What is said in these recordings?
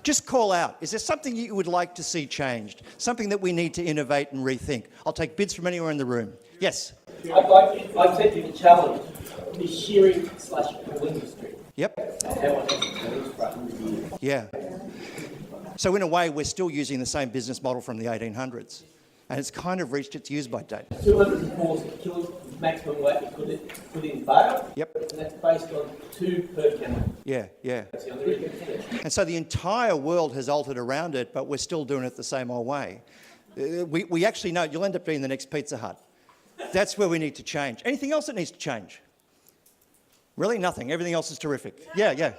Just call out. Is there something you would like to see changed? Something that we need to innovate and rethink? I'll take bids from anywhere in the room. Yes? I'd take you to challenge the shearing/wool industry. Yep. And how it has changed for 100 years. Yeah. So in a way, we're still using the same business model from the 1800s. And it's kind of reached its use-by date. 240 kilos maximum weight we put in bale. Yep. And that's based on 2 per camel. Yeah, yeah. That's the only reason. And so the entire world has altered around it, but we're still doing it the same old way. We actually know you'll end up being the next Pizza Hut. That's where we need to change. Anything else that needs to change? Really? Nothing. Everything else is terrific. Yeah, yeah.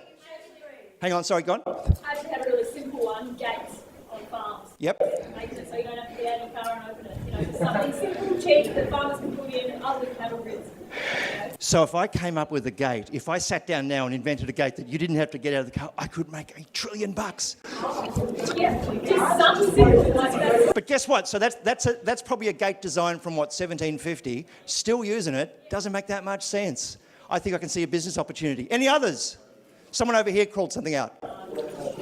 Hang on, sorry, go on. I actually have a really simple one, gates on farms. Yep. Makes it so you don't have to get out of your car and open it. You know, just something simple, cheap that farmers can put in other than cattle grids. So if I came up with a gate, if I sat down now and invented a gate that you didn't have to get out of the car, I could make $1 trillion. Yeah, just something simple like that. But guess what? So that's probably a gate design from, 1750. Still using it, doesn't make that much sense. I think I can see a business opportunity. Any others? Someone over here crawled something out.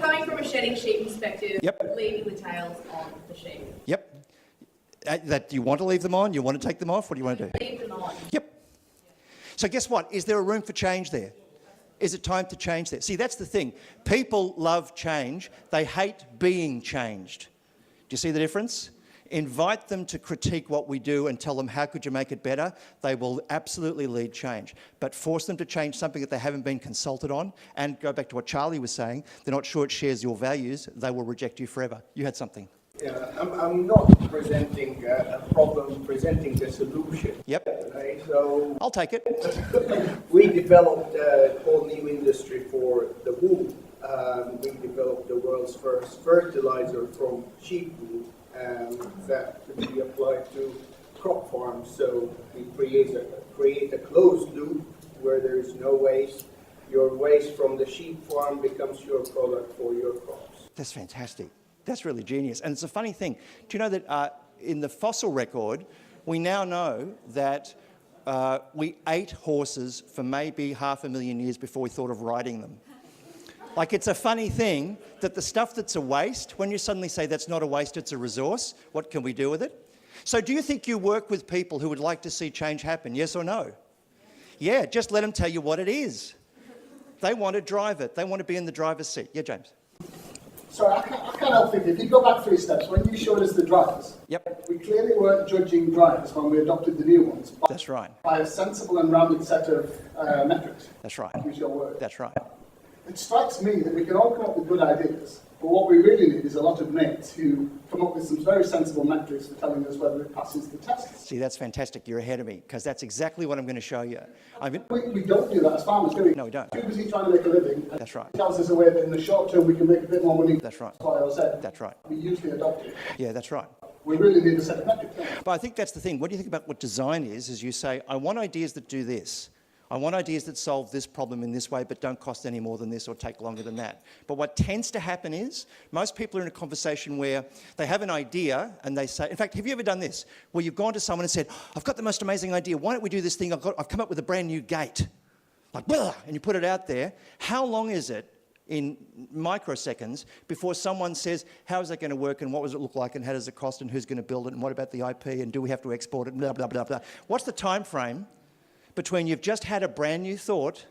Coming from a shedding sheep perspective, Yep. leaving the tails on the sheep. Yep. That you want to leave them on? You want to take them off? What do you want to do? Leave them on. Yep. So guess what? Is there a room for change there? Is it time to change there? See, that's the thing. People love change. They hate being changed. Do you see the difference? Invite them to critique what we do and tell them how could you make it better. They will absolutely lead change. But force them to change something that they haven't been consulted on, and go back to what Charlie was saying, they're not sure it shares your values, they will reject you forever. You had something. Yeah, I'm not presenting a problem, presenting the solution. Yep. Right? So I'll take it. we developed a whole new industry for the wool. We developed the world's first fertilizer from sheep wool that could be applied to crop farms. So we create a closed loop where there is no waste. Your waste from the sheep farm becomes your product for your crops. That's fantastic. That's really genius. And it's a funny thing. Do you know that in the fossil record, we now know that we ate horses for maybe 500,000 years before we thought of riding them. Like, it's a funny thing that the stuff that's a waste, when you suddenly say that's not a waste, it's a resource, what can we do with it? So do you think you work with people who would like to see change happen, yes or no? Yeah, just let them tell you what it is. They want to drive it. They want to be in the driver's seat. Yeah, James? Sorry, I can't help thinking. If you go back 3 steps, when you showed us the drivers, Yep. we clearly weren't judging drivers when we adopted the new ones. That's right. By a sensible and rounded set of metrics. That's right. Use your word. That's right. It strikes me that we can all come up with good ideas, but what we really need is a lot of mates who come up with some very sensible metrics for telling us whether it passes the test. See, that's fantastic. You're ahead of me, because that's exactly what I'm going to show you. We don't do that as farmers, do we? No, we don't. Too busy trying to make a living. That's right. It tells us a way that in the short term we can make a bit more money. That's right. That's what I said. That's right. We usually adopt it. Yeah, that's right. We really need a set of metrics. Don't we? But I think that's the thing. What do you think about what design is you say, I want ideas that do this. I want ideas that solve this problem in this way, but don't cost any more than this or take longer than that. But what tends to happen is, most people are in a conversation where they have an idea and they say, in fact, have you ever done this? Where you've gone to someone and said, I've got the most amazing idea. Why don't we do this thing? I've come up with a brand new gate. Like, blah, and you put it out there. How long is it in microseconds before someone says, how is that going to work and what does it look like and how does it cost and who's going to build it and what about the IP and do we have to export it and blah, blah, blah, blah. What's the time frame between you've just had a brand new thought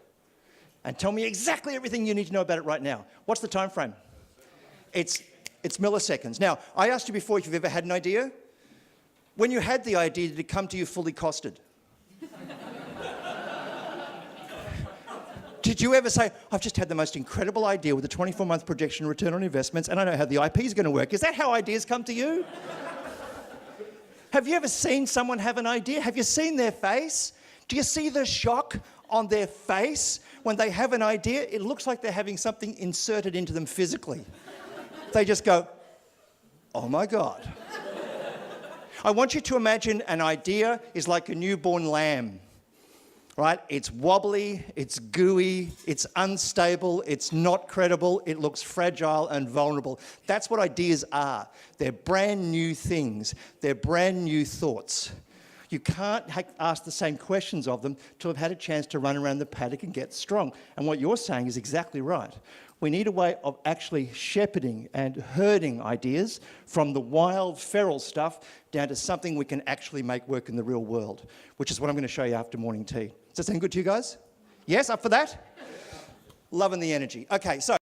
and tell me exactly everything you need to know about it right now? What's the time frame? It's milliseconds. Now, I asked you before if you've ever had an idea. When you had the idea, did it come to you fully costed? Did you ever say, I've just had the most incredible idea with a 24-month projection return on investments and I know how the IP is going to work? Is that how ideas come to you? Have you ever seen someone have an idea? Have you seen their face? Do you see the shock on their face when they have an idea? It looks like they're having something inserted into them physically. They just go, oh my God. I want you to imagine an idea is like a newborn lamb, right? It's wobbly, it's gooey, it's unstable, it's not credible, it looks fragile and vulnerable. That's what ideas are. They're brand new things. They're brand new thoughts. You can't ask the same questions of them till they've had a chance to run around the paddock and get strong. And what you're saying is exactly right. We need a way of actually shepherding and herding ideas from the wild, feral stuff down to something we can actually make work in the real world, which is what I'm going to show you after morning tea. Does that sound good to you guys? Yes, up for that? Loving the energy. Okay, so